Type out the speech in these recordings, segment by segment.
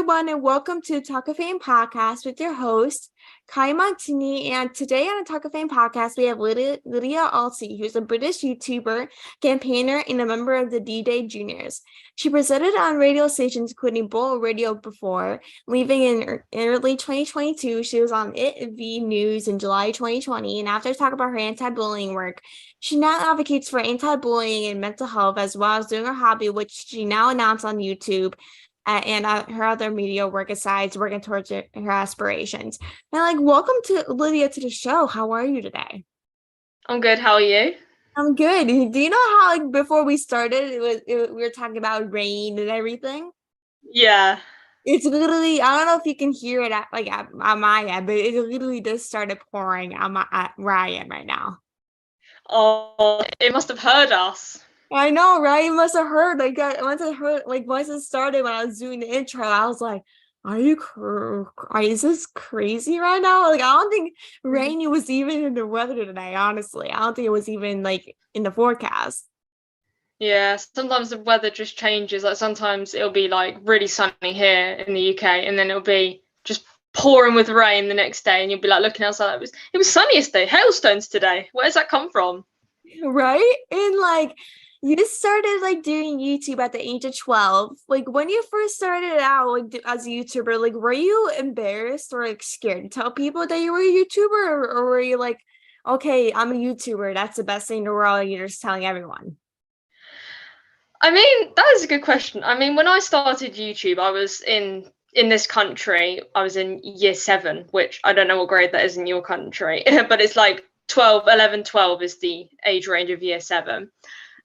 everyone, and welcome to Talkoffamepod podcast with your host, Kylie Montigney. And today on the Talkoffamepod podcast, we have Lydia Alty, who's a British YouTuber, campaigner, and a member of the D-Day Juniors. She presented on radio stations including Bolt Radiobefore, leaving in early 2022. She was on It News in July 2020, and after talking about her anti-bullying work, she now advocates for anti-bullying and mental health, as well as doing her hobby, which she now announced on YouTube. And her other media work aside, working towards her aspirations. And welcome to Lydia to the show. How are you today? I'm good. How are you? I'm good. Do you know how before we started, we were talking about rain and everything? Yeah. It's literally, I don't know if you can hear it at my end, but it literally just started pouring at where I am right now. Oh, it must have heard us. I know, right? You must have heard. Once it started, when I was doing the intro, I was like, is this crazy right now? I don't think rainy was even in the weather today, honestly. I don't think it was even in the forecast. Yeah, sometimes the weather just changes. Sometimes it'll be really sunny here in the UK, and then it'll be just pouring with rain the next day, and you'll be looking outside. It was sunny yesterday. Hailstones today. Where does that come from? Right? And you just started doing YouTube at the age of 12. When you first started out as a YouTuber, were you embarrassed or scared to tell people that you were a YouTuber, or were you okay, I'm a YouTuber, that's the best thing in the world, and you're just telling everyone? I mean, that is a good question. I mean, when I started YouTube, I was in this country. I was in year 7, which I don't know what grade that is in your country, but it's 12 is the age range of year 7.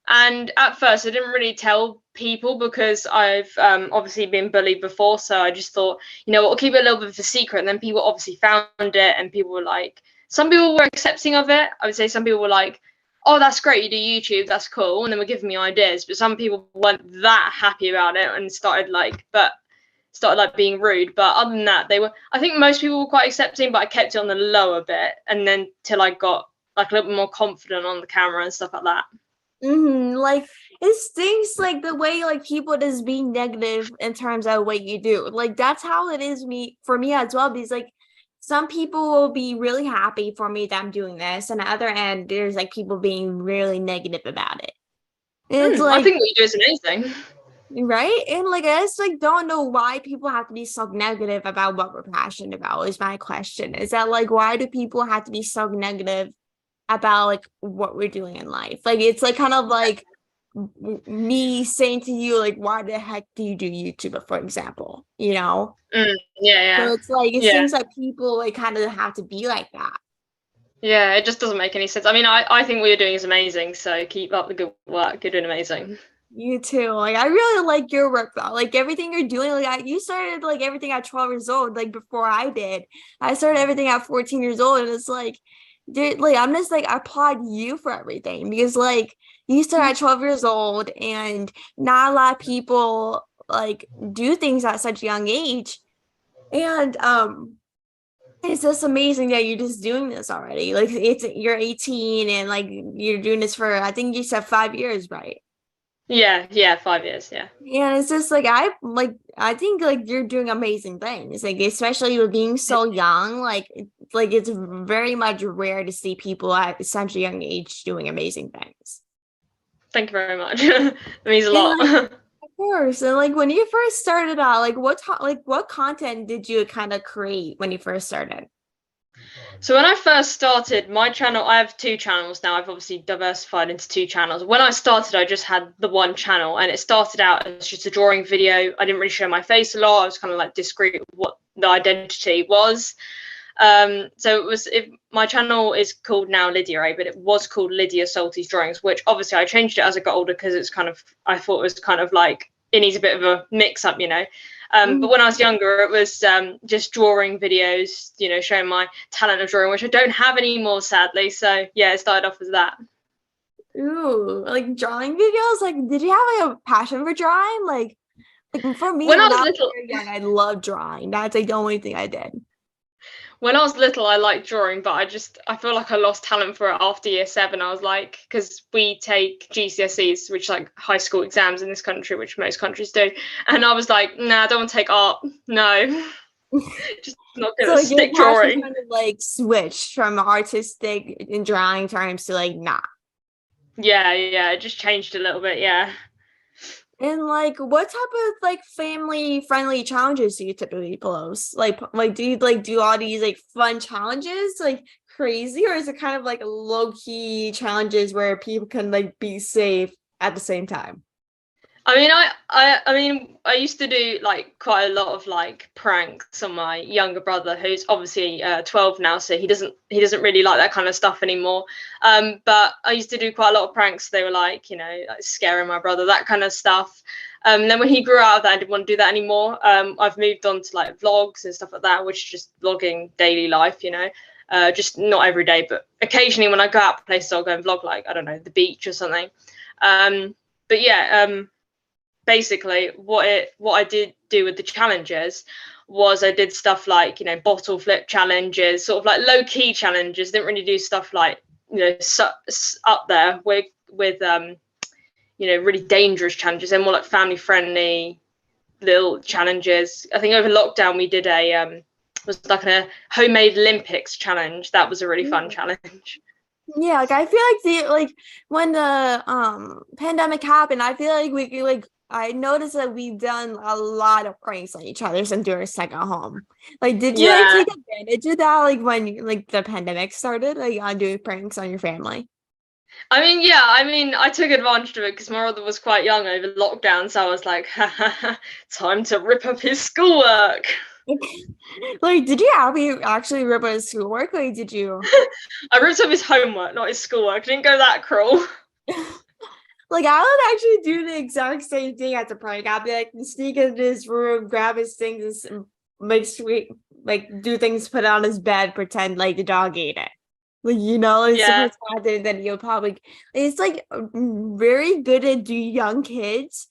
And at first, I didn't really tell people because I've obviously been bullied before. So I just thought, we'll keep it a little bit of a secret. And then people obviously found it, and people were some people were accepting of it. I would say some people were like, oh, that's great, you do YouTube, that's cool. And then were giving me ideas. But some people weren't that happy about it and started being rude. But other than that, I think most people were quite accepting, but I kept it on the lower bit. And then till I got a little bit more confident on the camera and stuff like that. It stinks the way people just being negative in terms of what you do. That's how it is for me as well, because some people will be really happy for me that I'm doing this, and on the other end there's people being really negative about it. And it's I think what you do is amazing. Right? And I just don't know why people have to be so negative about what we're passionate about, is my question. Is that why do people have to be so negative about what we're doing in life? It's kind of me saying to you, why the heck do you do YouTube, for example, Yeah. So it's it seems like people kind of have to be like that. Yeah, it just doesn't make any sense. I mean, I think what you're doing is amazing, so keep up the good work. You're doing amazing. You too. I really like your work though. Everything you're doing, you started everything at 12 years old, before I did. I started everything at 14 years old, and it's dude, I'm just I applaud you for everything, because you start at 12 years old, and not a lot of people do things at such a young age. And it's just amazing that you're just doing this already. You're 18, and you're doing this for, I think you said 5 years, right? Yeah, 5 years, yeah. Yeah, it's just I think you're doing amazing things, especially with being so young. It's very much rare to see people at such a young age doing amazing things. Thank you very much. It means a lot. Of course. And when you first started out, what content did you kind of create when you first started? So when I first started my channel, I have 2 channels now. I've obviously diversified into 2 channels. When I started, I just had the one channel, and it started out as just a drawing video. I didn't really show my face a lot. I was kind of discreet with what the identity was. So my channel is called now Lydia, but it was called Lydia Salty's Drawings, which obviously I changed it as I got older because I thought it was it needs a bit of a mix up, But when I was younger, it was just drawing videos, showing my talent of drawing, which I don't have anymore, sadly. So yeah, it started off as that. Ooh, drawing videos? Did you have a passion for drawing? For me, when I was little, young, I loved drawing. That's the only thing I did. when I was little, I liked drawing, but I feel like I lost talent for it after year 7. I was like, because we take GCSEs, which like high school exams in this country, which most countries do. And I was like, nah, I don't want to take art. No, just not good So at like your stick passion drawing. kind of like switched from artistic in drawing terms to like not. Yeah, it just changed a little bit. Yeah. And like what type of like family friendly challenges do you typically post? Like do you like do all these like fun challenges like crazy, or is it kind of like low key challenges where people can like be safe at the same time? I mean, I mean, I used to do like quite a lot of like pranks on my younger brother, who's obviously 12 now, so he doesn't really like that kind of stuff anymore. But I used to do quite a lot of pranks. They were like, like scaring my brother, that kind of stuff. Then when he grew out of that, I didn't want to do that anymore. I've moved on to like vlogs and stuff like that, which is just vlogging daily life, just not every day, but occasionally when I go out places, I'll go and vlog like, I don't know, the beach or something. But yeah. Basically what I did do with the challenges was I did stuff like bottle flip challenges, sort of like low key challenges. Didn't really do stuff like up there with really dangerous challenges. They're more like family friendly little challenges. I think over lockdown we did a was like a homemade Olympics challenge. That was a really fun challenge. Yeah, like I feel like when the pandemic happened, I feel like we like I noticed that we've done a lot of pranks on each other since we were stuck at home. Like, did you like Yeah. take advantage of that like when like the pandemic started, like on doing pranks on your family? I took advantage of it because my brother was quite young over lockdown, so I was like, time to rip up his schoolwork. Like, did you actually rip out his schoolwork? Like, did you? I ripped up his homework, not his schoolwork. I didn't go that cruel. Like, I would actually do the exact same thing as a prank. I'd be like, sneak into his room, grab his things, and make sweet, like, do things, put it on his bed, pretend like the dog ate it. Like, it's Yeah. the pretend that you'll probably, it's like very good to do young kids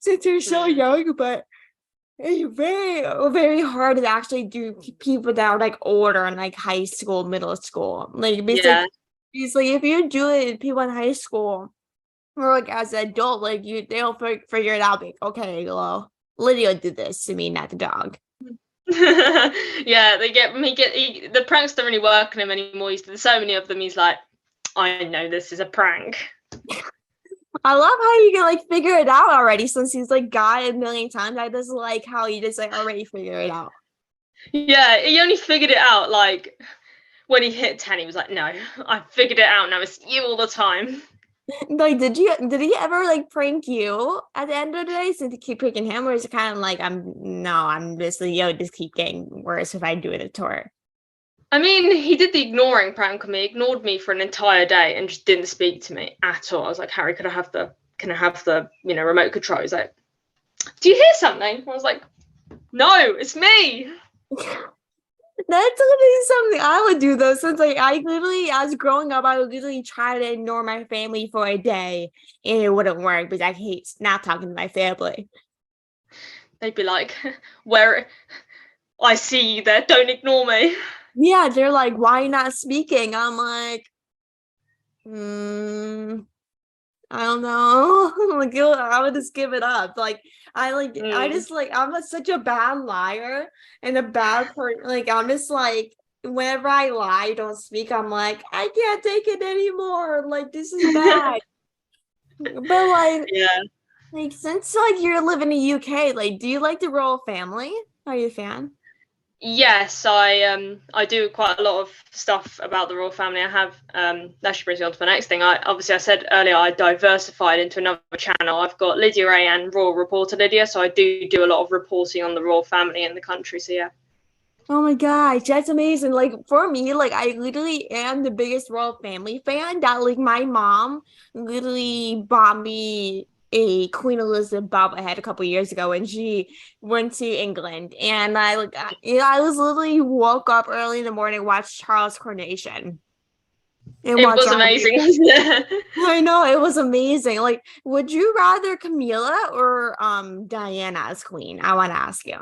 since they're so young, but it's very, very hard to actually do people that are like older in like high school, middle school. Like, Yeah. basically, if you do it, people in high school, or like as an adult, like they'll figure it out. Like, okay, well, Lydia did this to me, not the dog. Yeah, the pranks don't really work on him anymore. There's so many of them. He's like, I know this is a prank. I love how you can like figure it out already since he's like got it a million times. I just like how you just like already figure it out. Yeah, he only figured it out like when he hit 10. He was like, no, I figured it out now. It's you all the time. Like, did he ever like prank you at the end of the day since you keep pranking him, or is it kind of like I'm just like, just keep getting worse if I do it a tour? I mean, he did the ignoring prank on me, ignored me for an entire day and just didn't speak to me at all. I was like, Harry, can I have the remote control? He's like, do you hear something? I was like, no, it's me. That's literally something I would do though, since like I literally, as growing up, I would literally try to ignore my family for a day and it wouldn't work because I hate not talking to my family. They'd be like, where I see you there, don't ignore me. Yeah, they're like, why are you not speaking? I'm like, I don't know. Like, I would just give it up. Like, I just like, such a bad liar and a bad person. Like, I'm just like, whenever I lie, don't speak, I'm like, I can't take it anymore. Like, this is bad. But Yeah. like since like you're living in the UK, like, do you like the royal family? Are you a fan? Yes, I do quite a lot of stuff about the royal family. I have that actually brings me on to my next thing. I said earlier I diversified into another channel. I've got Lydia A and Royal Reporter Lydia, so I do a lot of reporting on the royal family in the country. So yeah. Oh my gosh, that's amazing. Like for me, like I literally am the biggest royal family fan that like my mom literally bought me a Queen Elizabeth bobblehead a couple years ago when she went to England. And I was literally woke up early in the morning, watched Charles' coronation. And It watch was all amazing. I know it was amazing. Like, would you rather Camilla or Diana as queen? I want to ask you.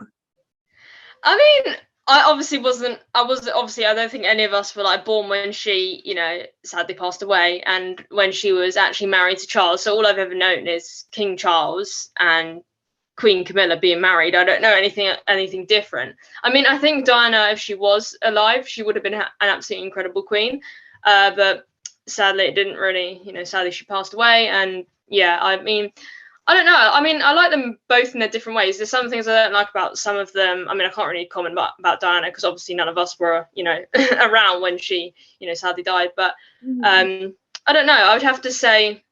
I mean, I obviously wasn't. I was obviously. I don't think any of us were like born when she, sadly passed away, and when she was actually married to Charles. So all I've ever known is King Charles and Queen Camilla being married. I don't know anything different. I mean, I think Diana, if she was alive, she would have been an absolutely incredible queen. But sadly, it didn't really. Sadly, she passed away, and yeah, I mean, I don't know. I mean, I like them both in their different ways. There's some things I don't like about some of them. I mean, I can't really comment about Diana because obviously none of us were, around when she, sadly died. But I don't know. I would have to say,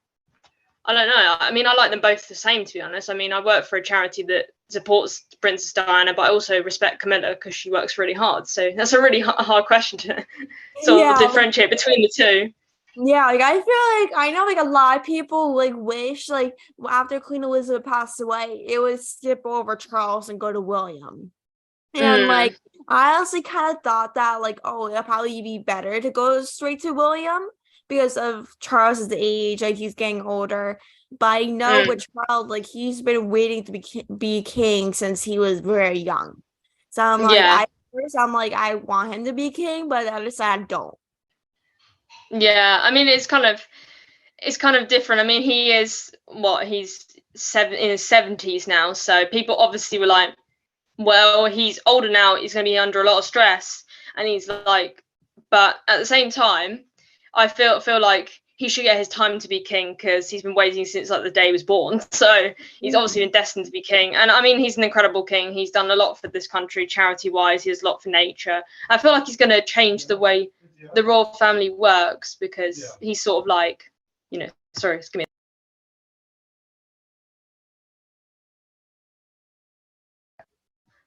I don't know. I mean, I like them both the same, to be honest. I mean, I work for a charity that supports Princess Diana, but I also respect Camilla because she works really hard. So that's a really hard question to sort of differentiate between the two. Yeah, like I feel like I know like a lot of people like wish like after Queen Elizabeth passed away, it would skip over Charles and go to William. And like I honestly kind of thought that like, oh, it'll probably be better to go straight to William because of Charles's age, like he's getting older. But I know with Charles, like he's been waiting to be king since he was very young. So I'm like, I want him to be king, but the other side I don't. Yeah, I mean, it's kind of different. I mean, he's in his 70s now, so people obviously were like, well, he's older now, he's going to be under a lot of stress, and he's like, but at the same time, I feel like he should get his time to be king because he's been waiting since like the day he was born. So he's obviously been destined to be king. And I mean, he's an incredible king. He's done a lot for this country, charity wise. He does a lot for nature. I feel like he's going to change the way the royal family works because he's sort of like, sorry, excuse me.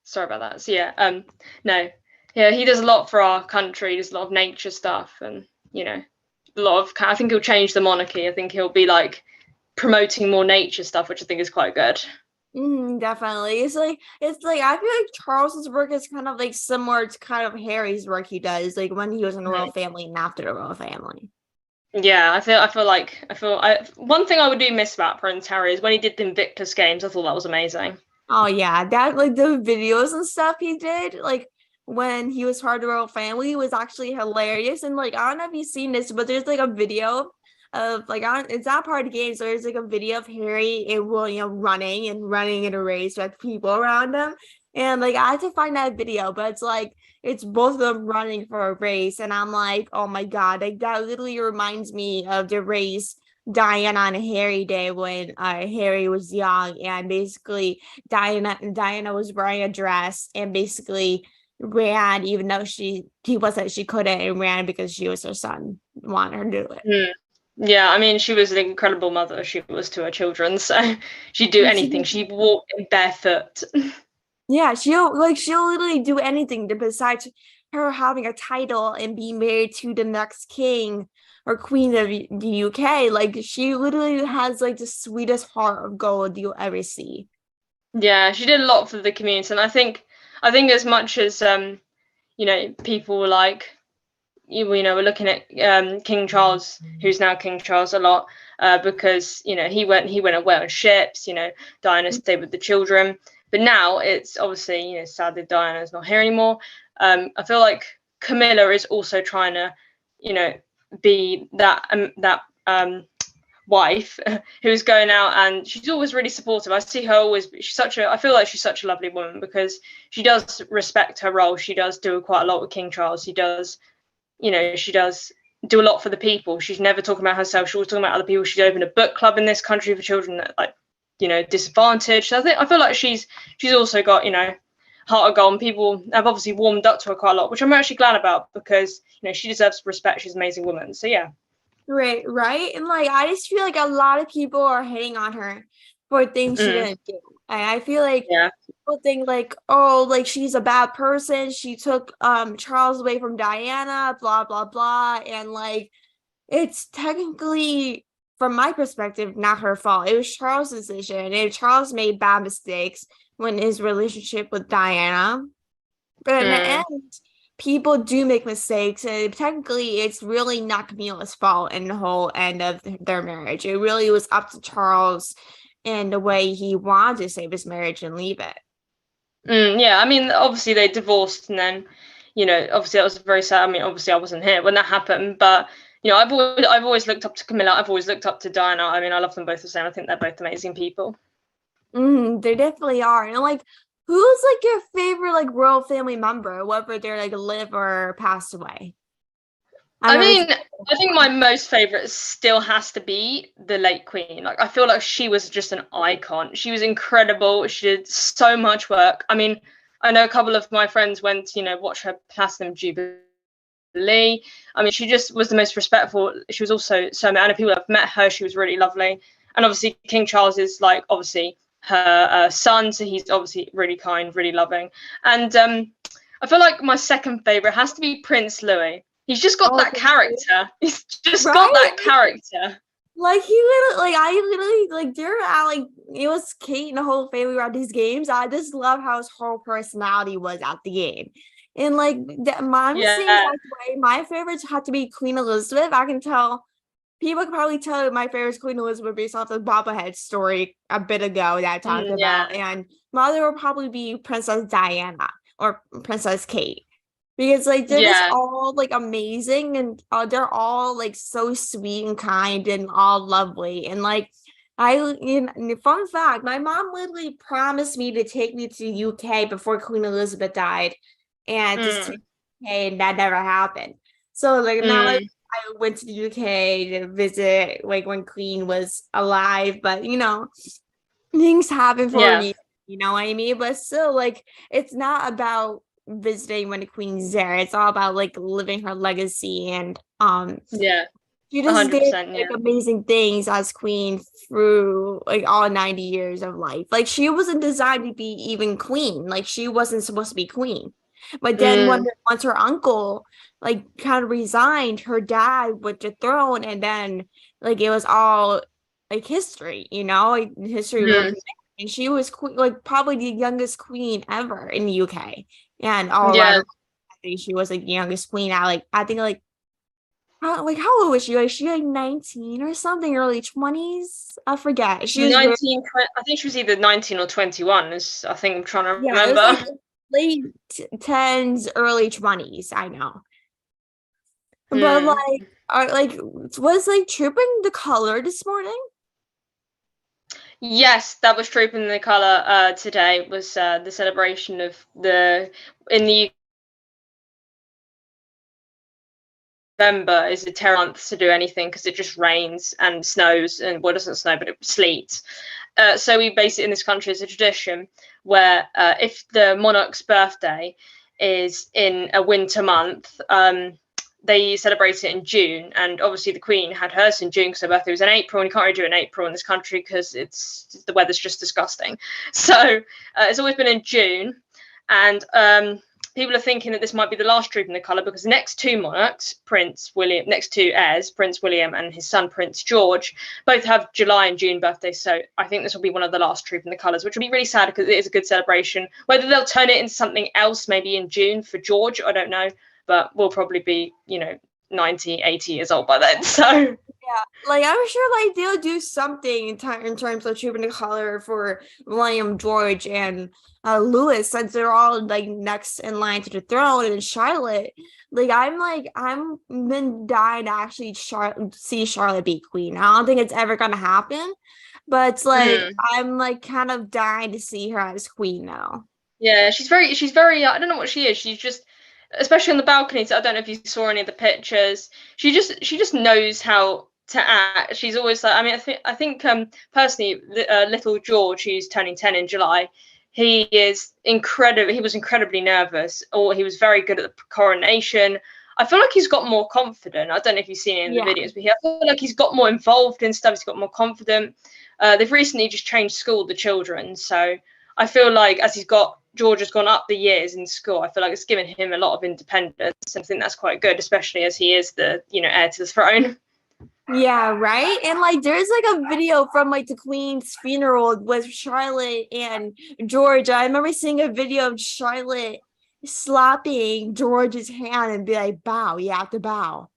Sorry about that. So yeah, no, yeah, he does a lot for our country. He does a lot of nature stuff, and a lot of. I think he'll change the monarchy. I think he'll be like promoting more nature stuff, which I think is quite good. Definitely. It's like I feel like Charles's work is kind of like similar to kind of Harry's work he does, like when he was in the royal family and after the royal family. Yeah, one thing I would do miss about Prince Harry is when he did the Invictus Games. I thought that was amazing. Oh yeah, that like the videos and stuff he did, like when he was part of the royal family was actually hilarious. And like I don't know if you've seen this, but there's like a video of like it's not part of the game, so there's like a video of Harry and William running in a race with people around them. And like I had to find that video, but it's like it's both of them running for a race, and I'm like, oh my god, like that literally reminds me of the race Diana and Harry did when Harry was young, and basically Diana was wearing a dress and basically ran even though she couldn't, and ran because she was her son wanted her to do it. Yeah, I mean, she was an incredible mother. She was to her children, so she'd do anything. She'd walk in barefoot. Yeah, she'll literally do anything besides her having a title and being married to the next king or queen of the UK. Like she literally has like the sweetest heart of gold you'll ever see. Yeah, she did a lot for the community, and I think as much as people were like, we're looking at King Charles, who's now King Charles, a lot because he went away on ships. Diana stayed with the children, but now it's obviously sadly Diana's not here anymore. I feel like Camilla is also trying to be that wife who's going out, and she's always really supportive. I see her always. I feel like she's such a lovely woman because she does respect her role. She does do quite a lot with King Charles. She does do a lot for the people. She's never talking about herself. She's always talking about other people. She's opened a book club in this country for children that disadvantaged. I feel like she's also got heart of gold, and people have obviously warmed up to her quite a lot, which I'm actually glad about because she deserves respect. She's an amazing woman. So yeah. Right. And like I just feel like a lot of people are hating on her for things she didn't do. And I feel like people think like, oh, like she's a bad person. She took Charles away from Diana, blah blah blah. And like it's technically, from my perspective, not her fault. It was Charles' decision. And Charles made bad mistakes when his relationship with Diana. But in the end, people do make mistakes, and technically it's really not Camilla's fault in the whole end of their marriage. It really was up to Charles and the way he wanted to save his marriage and leave it. Yeah, I mean, obviously they divorced, and then, obviously that was very sad. I mean, obviously I wasn't here when that happened, but I've always looked up to Camilla. I've always looked up to Diana. I mean, I love them both the same. I think they're both amazing people. They definitely are. And like, who's like your favorite like royal family member, whether they're like live or passed away? I've I never mean, seen I think my most favorite still has to be the late Queen. Like, I feel like she was just an icon. She was incredible. She did so much work. I mean, I know a couple of my friends went to, watch her Platinum Jubilee. I mean, she just was the most respectful. She was also so many people have met her. She was really lovely. And obviously, King Charles is like obviously her son, so he's obviously really kind, really loving. And I feel like my second favorite has to be Prince Louis. He's just got Oh, that character. He's just got right? that character. Like he literally, like I literally like there like it was Kate and the whole family were at these games. I just love how his whole personality was at the game. And like I'm the same Yeah. exact way. My favorites had to be Queen Elizabeth. I can tell people could probably tell my favorite is Queen Elizabeth based off the bobblehead story a bit ago that I talked Yeah. about. And my other will probably be Princess Diana or Princess Kate. Because like they're just Yeah. all like amazing and they're all like so sweet and kind and all lovely. And like fun fact, my mom literally promised me to take me to the UK before Queen Elizabeth died and just to UK, and that never happened. So like now I went to the UK to visit like when Queen was alive, but things happen for a Yeah. reason, you know what I mean? But still, like it's not about visiting when the Queen's there. It's all about like living her legacy and Yeah. she just did 100%. like Yeah. amazing things as queen through like all 90 years of life. Like she wasn't designed to be even queen. Like she wasn't supposed to be queen. But then once her uncle like kind of resigned, her dad went to throne and then like it was all like history, like history wrote it down. And she was like probably the youngest queen ever in the UK. And all around Yeah. the I think she was like the youngest queen at like I think how old was she? Like she like 19 or something, early 20s. I forget. She was very 19, I think she was either 19 or 21, I think I'm trying to yeah, it was like remember. late tens, early 20s, I know. But Hmm. like was like trooping the color this morning? Yes, that was Trooping the Colour today. It was the celebration of in the November is a terrible month to do anything because it just rains and snows and well, it doesn't snow, but it sleets. So we base it in this country as a tradition where if the monarch's birthday is in a winter month, they celebrate it in June. And obviously the Queen had hers in June because her birthday was in April, and you can't really do it in April in this country because the weather's just disgusting. So it's always been in June. And people are thinking that this might be the last Troop in the Colour because the next two monarchs, next two heirs, Prince William and his son Prince George, both have July and June birthdays. So I think this will be one of the last Troop in the Colours, which will be really sad because it is a good celebration. Whether they'll turn it into something else, maybe in June for George, I don't know, but we'll probably be, 90, 80 years old by then. So Yeah, like I'm sure like they'll do something in terms of trooping the color for William, George, and Louis, since they're all like next in line to the throne, and Charlotte. I'm been dying to actually see Charlotte be queen. I don't think it's ever gonna happen, but it's like I'm like kind of dying to see her as queen now. yeah, she's very I don't know what she is. She's just, especially on the balconies, I don't know if you saw any of the pictures. She just knows how to act. She's always like, I mean, I think personally, little George, who's turning 10 in July, he is incredible. He was incredibly nervous, or he was very good at the coronation. I feel like he's got more confident. I don't know if you've seen any of the Yeah. videos, but I feel like he's got more involved in stuff. He's got more confident. They've recently just changed school, the children, so I feel like as George has gone up the years in school, I feel like it's given him a lot of independence. And I think that's quite good, especially as he is the, heir to the throne. Yeah, right. And like there's like a video from like the Queen's funeral with Charlotte and George. I remember seeing a video of Charlotte slapping George's hand and be like, bow, you have to bow.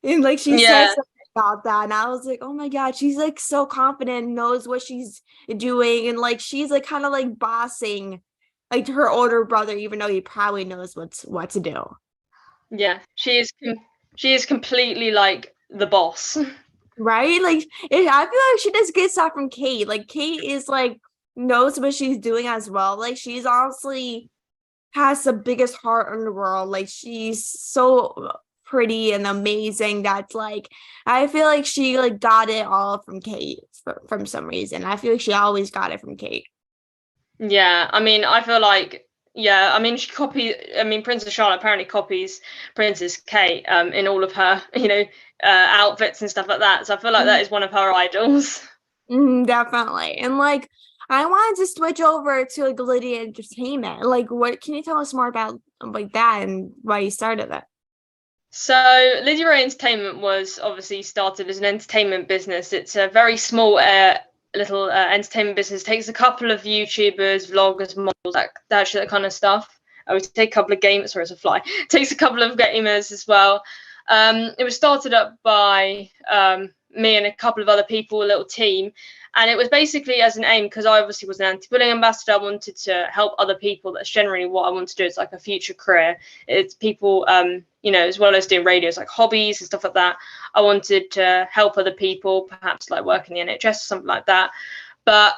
And like she said Yeah. something about that. And I was like, oh my God, she's like so confident, knows what she's doing, and like she's like kind of like bossing like her older brother, even though he probably knows what to do. Yeah, she is completely like the boss. Right? Like I feel like she does good stuff from Kate. Like Kate is like knows what she's doing as well. Like she's honestly has the biggest heart in the world. Like she's so pretty and amazing that's like I feel like she like got it all from Kate from some reason. I feel like she always got it from Kate. Yeah, I mean, I feel like, yeah, I mean, Princess Charlotte apparently copies Princess Kate in all of her, outfits and stuff like that. So I feel like that is one of her idols. Definitely. And like I wanted to switch over to like Lydia Entertainment. Like what can you tell us more about like that and why you started it? So Lydia Entertainment was obviously started as an entertainment business. It's a very small little entertainment business. It takes a couple of YouTubers, vloggers, models, that kind of stuff. I would take a couple of gamers. Sorry, it's a fly. It takes a couple of gamers as well. It was started up by me and a couple of other people, a little team, and it was basically as an aim, because I obviously was an anti-bullying ambassador. I wanted to help other people. That's generally what I want to do. It's like a future career. It's people, as well as doing radios, like hobbies and stuff like that. I wanted to help other people, perhaps like work in the NHS or something like that. But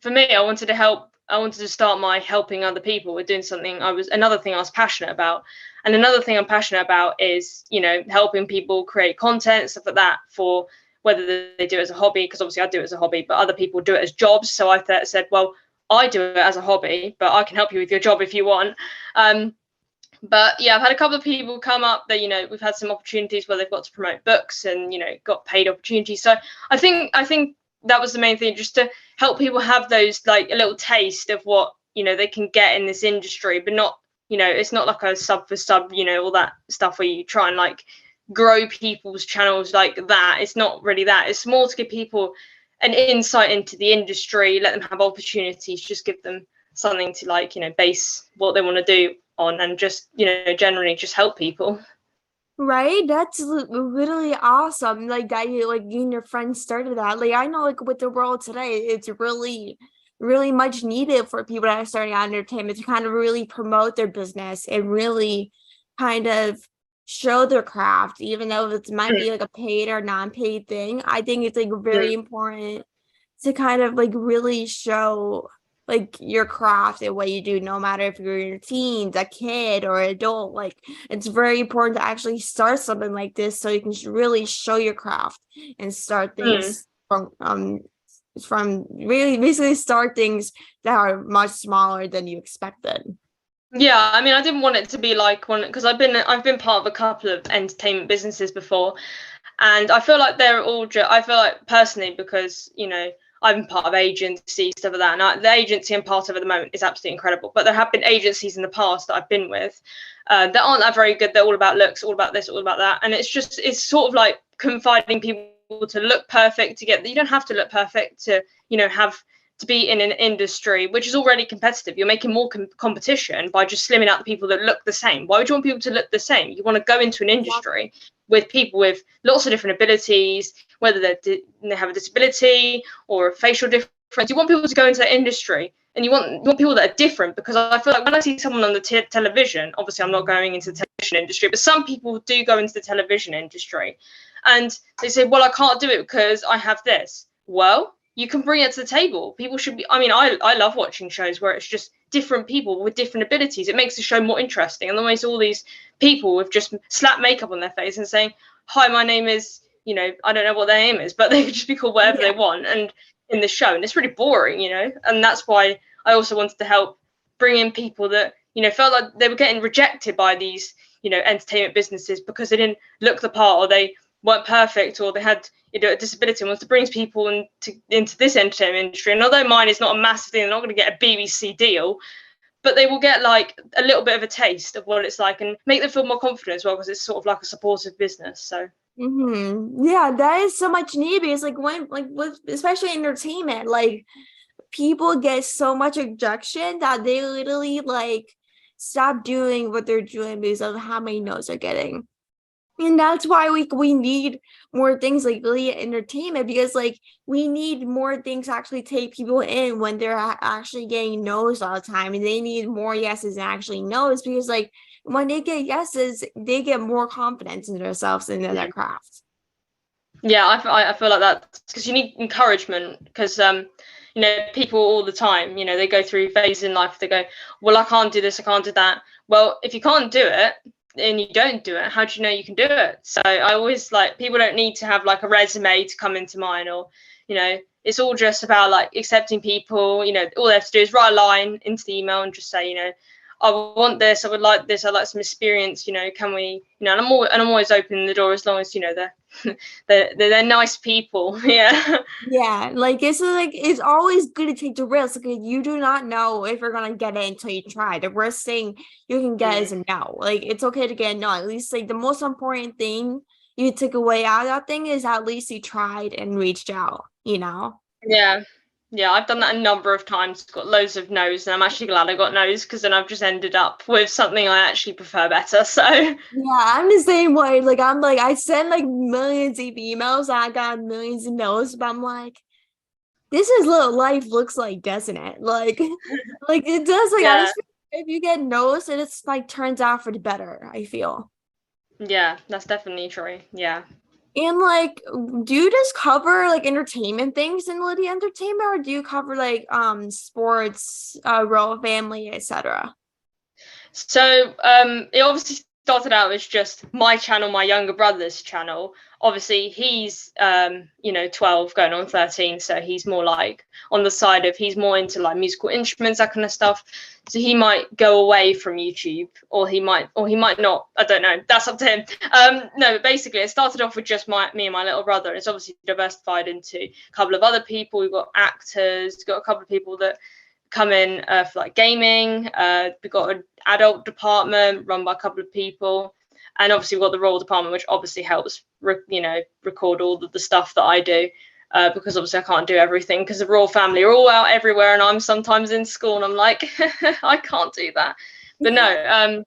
for me, I wanted to start my helping other people with doing something. Another thing I was passionate about. And another thing I'm passionate about is, helping people create content, stuff like that, for whether they do it as a hobby, because obviously I do it as a hobby, but other people do it as jobs. So I said, well, I do it as a hobby, but I can help you with your job if you want. But yeah, I've had a couple of people come up that, we've had some opportunities where they've got to promote books and, got paid opportunities. So I think that was the main thing, just to help people have those, like a little taste of what, they can get in this industry, but not, it's not like a sub for sub, all that stuff where you try and like grow people's channels like that. It's not really that. It's more to give people an insight into the industry, let them have opportunities, just give them something to like, base what they want to do on, and just, generally just help people. Right? That's literally awesome. Like that you and your friends started that. Like I know like with the world today, it's really, really much needed for people that are starting out entertainment to kind of really promote their business and really kind of show their craft, even though it might be like a paid or non-paid thing. I think it's like very important to kind of like really show like your craft and what you do, no matter if you're in your teens, a kid, or adult. Like it's very important to actually start something like this so you can really show your craft and start things from really basically start things that are much smaller than you expected. Yeah, I mean, I didn't want it to be like one, because I've been part of a couple of entertainment businesses before, and I feel like they're all I feel like personally, because I'm part of agency, stuff like that, and the agency I'm part of at the moment is absolutely incredible. But there have been agencies in the past that I've been with that aren't that very good. They're all about looks, all about this, all about that, and it's sort of like confiding people to look perfect to get. You don't have to look perfect to have to be in an industry which is already competitive. You're making more competition by just slimming out the people that look the same. Why would you want people to look the same? You want to go into an industry with people with lots of different abilities, whether they have a disability or a facial difference. You want people to go into that industry, and you want people that are different, because I feel like when I see someone on the television, obviously I'm not going into the television industry, but some people do go into the television industry, and they say, well, I can't do it because I have this. Well, you can bring it to the table. People should be, I mean, I love watching shows where it's just different people with different abilities. It makes the show more interesting. And otherwise all these people with just slap makeup on their face and saying, hi, my name is, I don't know what their name is, but they could just be called whatever they want, and in the show. And it's really boring, and that's why I also wanted to help bring in people that, felt like they were getting rejected by these, entertainment businesses because they didn't look the part, or they weren't perfect, or they had a disability, and wants to bring people into this entertainment industry. And although mine is not a massive thing, they're not going to get a BBC deal, but they will get like a little bit of a taste of what it's like, and make them feel more confident as well, because it's sort of like a supportive business. So yeah, that is so much needed, because like when like with especially entertainment, like people get so much rejection that they literally like stop doing what they're doing because of how many no's they're getting. And that's why we need more things like Lydia Entertainment, because like we need more things to actually take people in when they're actually getting no's all the time, and they need more yeses and actually no's, because like when they get yeses, they get more confidence in themselves and in their craft. Yeah, I feel like that because you need encouragement because you know, people all the time, you know, they go through phases in life, they go, well, I can't do this, I can't do that. Well, if you can't do it and you don't do it, how do you know you can do it? So I always like, people don't need to have like a resume to come into mine, or, you know, it's all just about like accepting people. You know, all they have to do is write a line into the email and just say, you know, I want this, I would like this, I'd like some experience, you know, can we, you know, and I'm always opening the door as long as, you know, they're nice people. Yeah. Yeah, like it's always good to take the risk. Like you do not know if you're gonna get it until you try. The worst thing you can get is a no. Like it's okay to get a no. At least like the most important thing you took away out of that thing is at least you tried and reached out, you know? Yeah. Yeah, I've done that a number of times, got loads of no's, and I'm actually glad I got no's because then I've just ended up with something I actually prefer better. So Yeah, I'm the same way. Like I'm like I send like millions of emails and I got millions of no's, but I'm like, this is what life looks like, doesn't it? Like like it does. Like I yeah, just feel like if you get no's, and it's like turns out for the better, I feel. yeah, that's definitely true. Yeah. And like, do you just cover like entertainment things in Lydia Entertainment, or do you cover like sports, royal family, etc.? So it obviously started out as just my channel, my younger brother's channel. Obviously, he's you know, 12 going on 13, so he's more like on the side of, he's more into like musical instruments, that kind of stuff. So he might go away from YouTube, or he might not. I don't know. That's up to him. No, but basically, it started off with just me and my little brother. It's obviously diversified into a couple of other people. We've got actors, got a couple of people that come in for like gaming. We've got an adult department run by a couple of people, and obviously we've got the royal department, which obviously helps you know, record all of the stuff that I do. Because obviously I can't do everything because the royal family are all out everywhere, and I'm sometimes in school and I'm like, I can't do that. But no,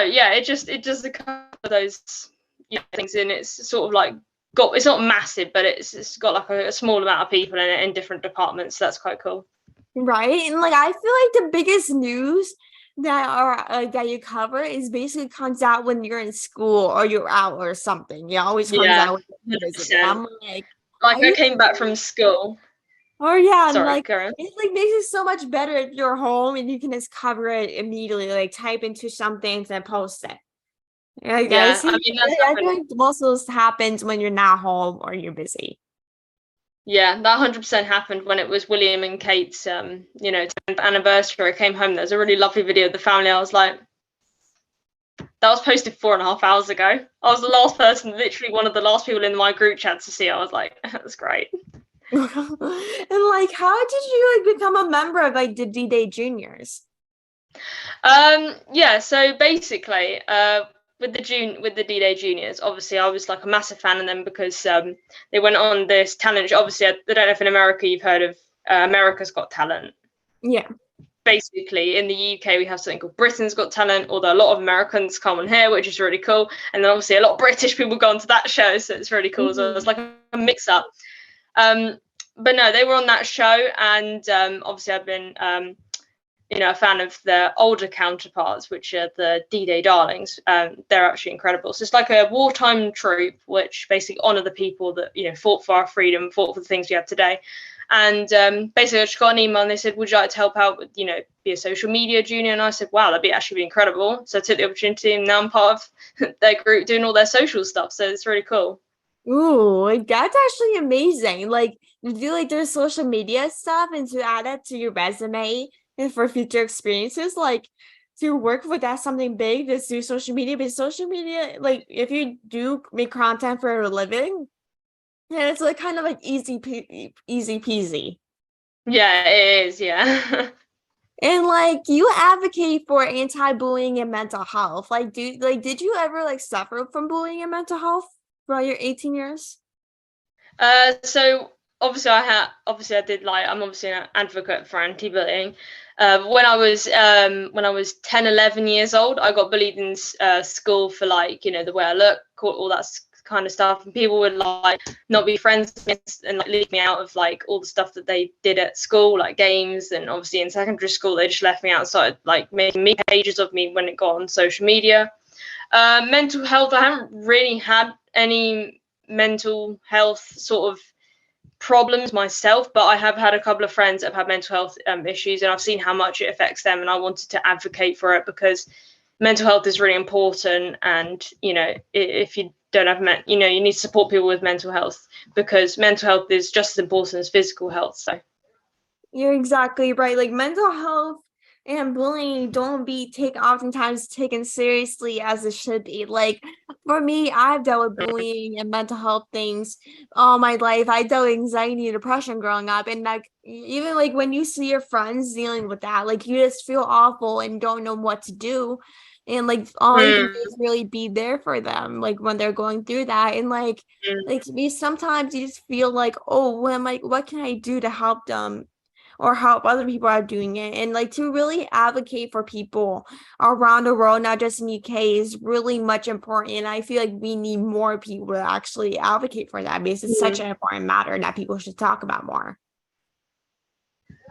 yeah, it just a couple of those, you know, things, and it's sort of like it's not massive, but it's got like a small amount of people in it in different departments. So that's quite cool. Right? And like I feel like the biggest news that are that you cover is basically comes out when you're in school or you're out or something. It always comes Yeah, out when you're visiting. 100%. I'm like, Like are I you? came back from school. Oh yeah, and Sorry, like Karen. it like makes it so much better if you're home and you can just cover it immediately, like type into something and post it. Like I Yeah, I see, mean that's I feel happened. like most of this happens when you're not home or you're busy. Yeah, that 100% happened when it was William and Kate's you know, 10th anniversary. I came home. There's a really lovely video of the family. I was like, that was posted 4.5 hours ago. I was the last person, literally one of the last people in my group chat to see. I was like, that's great. And like, how did you like become a member of like the D-Day Juniors? Yeah, so basically, with the D-Day Juniors, obviously I was like a massive fan of them because they went on this talent show. Obviously, I don't know if in America you've heard of America's Got Talent. Yeah. Basically, in the UK we have something called Britain's Got Talent, although a lot of Americans come on here, which is really cool. And then obviously a lot of British people go onto that show, so it's really cool. So it's like a mix up. But no, they were on that show, and obviously I've been you know, a fan of their older counterparts, which are the D-Day Darlings. They're actually incredible. So it's like a wartime troupe, which basically honour the people that, you know, fought for our freedom, fought for the things we have today. And basically, I just got an email and they said, "Would you like to help out with, you know, be a social media junior?" And I said, "Wow, that'd be actually be incredible." So I took the opportunity, and now I'm part of their group doing all their social stuff. So it's really cool. Ooh, like that's actually amazing. Like, to do like their social media stuff and to add that to your resume and for future experiences, like to work with that something big, just do social media. But social media, like if you do make content for a living, yeah, it's like kind of like easy peasy. Yeah, it is. Yeah. And like you advocate for anti-bullying and mental health. Did you ever like suffer from bullying and mental health throughout your 18 years? So obviously I did like, I'm obviously an advocate for anti-bullying. When I was 10, 11 years old, I got bullied in school for like, the way I look, all that kind of stuff, and people would like not be friends with me and like leave me out of like all the stuff that they did at school, like games. And obviously in secondary school they just left me outside, like making me pages of me when it got on social media. Mental health, I haven't really had any mental health sort of problems myself, but I have had a couple of friends that have had mental health issues, and I've seen how much it affects them, and I wanted to advocate for it because mental health is really important. And if you don't have you need to support people with mental health, because mental health is just as important as physical health. So You're exactly right. Like mental health and bullying don't oftentimes taken seriously as it should be. Like for me, I've dealt with bullying and mental health things all my life. I dealt with anxiety and depression growing up. And like even like when you see your friends dealing with that, like you just feel awful and don't know what to do. And like all you can do is really be there for them, like when they're going through that. And like to me, sometimes you just feel like, oh, what can I do to help them? Or help other people are doing it, and like to really advocate for people around the world, not just in UK, is really much important. I feel like we need more people to actually advocate for that because it's such an important matter that people should talk about more.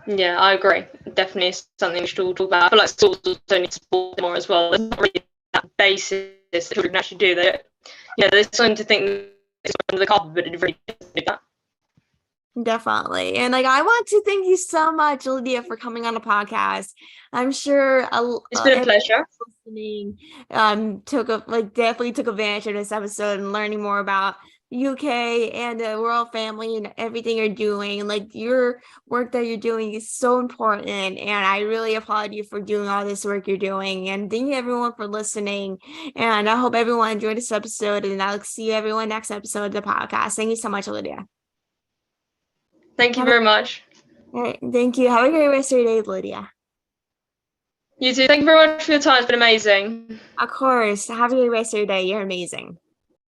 Yeah, I agree. Definitely something we should all talk about. I feel like schools also need to support more as well. There's not really that basis that children actually do that. There's something to think it's under the carpet, but it really doesn't do that. Definitely. And like I want to thank you so much, Lydia, for coming on the podcast. I'm sure It's been a pleasure. Listening definitely took advantage of this episode and learning more about UK and the royal family and everything you're doing. Like your work that you're doing is so important, and I really applaud you for doing all this work you're doing. And thank you everyone for listening. And I hope everyone enjoyed this episode, and I'll see everyone next episode of the podcast. Thank you so much, Lydia. Thank you very much. All right, thank you. Have a great rest of your day, Lydia. You too. Thank you very much for your time. It's been amazing. Of course. Have a great rest of your day. You're amazing.